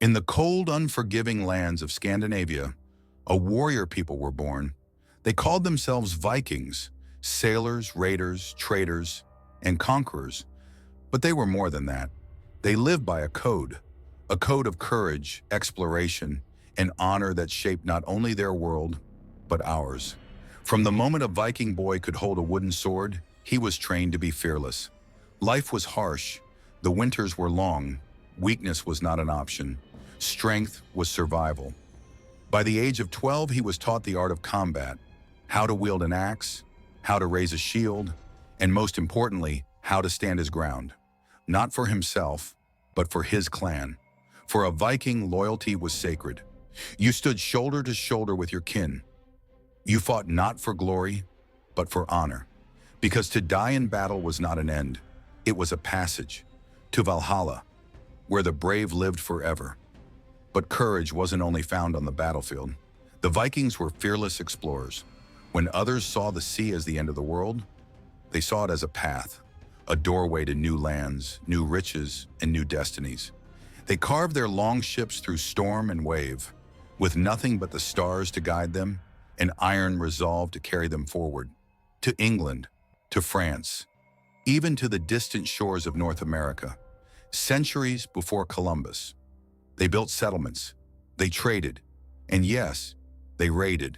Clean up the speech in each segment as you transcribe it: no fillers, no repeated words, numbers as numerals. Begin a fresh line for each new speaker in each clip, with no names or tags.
In the cold, unforgiving lands of Scandinavia, a warrior people were born. They called themselves Vikings, sailors, raiders, traders, and conquerors. But they were more than that. They lived by a code of courage, exploration, and honor that shaped not only their world, but ours. From the moment a Viking boy could hold a wooden sword, he was trained to be fearless. Life was harsh, the winters were long, weakness was not an option, strength was survival. By the age of 12, he was taught the art of combat, how to wield an axe, how to raise a shield, and most importantly, how to stand his ground. Not for himself, but for his clan. For a Viking, loyalty was sacred. You stood shoulder to shoulder with your kin. You fought not for glory, but for honor. Because to die in battle was not an end, it was a passage to Valhalla, where the brave lived forever. But courage wasn't only found on the battlefield. The Vikings were fearless explorers. When others saw the sea as the end of the world, they saw it as a path, a doorway to new lands, new riches, and new destinies. They carved their long ships through storm and wave, with nothing but the stars to guide them, an iron resolve to carry them forward, to England, to France, even to the distant shores of North America. Centuries before Columbus, they built settlements, they traded, and yes, they raided,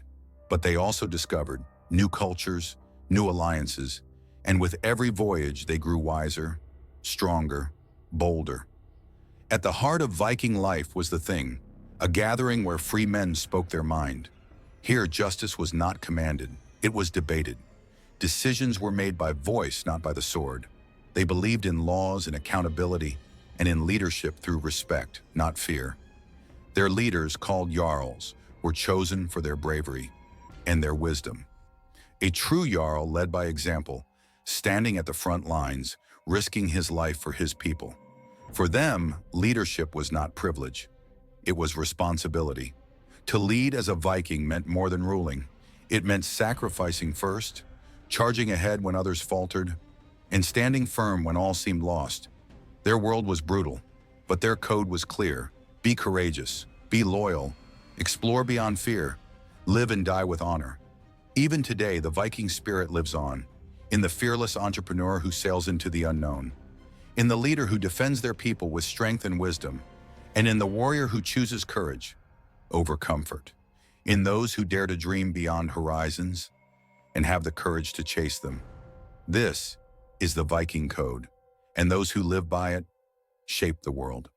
but they also discovered new cultures, new alliances, and with every voyage they grew wiser, stronger, bolder. At the heart of Viking life was the Thing, a gathering where free men spoke their mind. Here, justice was not commanded, it was debated. Decisions were made by voice, not by the sword. They believed in laws and accountability, and in leadership through respect, not fear. Their leaders, called jarls, were chosen for their bravery and their wisdom. A true jarl led by example, standing at the front lines, risking his life for his people. For them, leadership was not privilege. It was responsibility. To lead as a Viking meant more than ruling. It meant sacrificing first, charging ahead when others faltered, and standing firm when all seemed lost. Their world was brutal, but their code was clear. Be courageous, be loyal, explore beyond fear, live and die with honor. Even today, the Viking spirit lives on, in the fearless entrepreneur who sails into the unknown, in the leader who defends their people with strength and wisdom, and in the warrior who chooses courage over comfort, in those who dare to dream beyond horizons and have the courage to chase them. This is the Viking code, and those who live by it shape the world.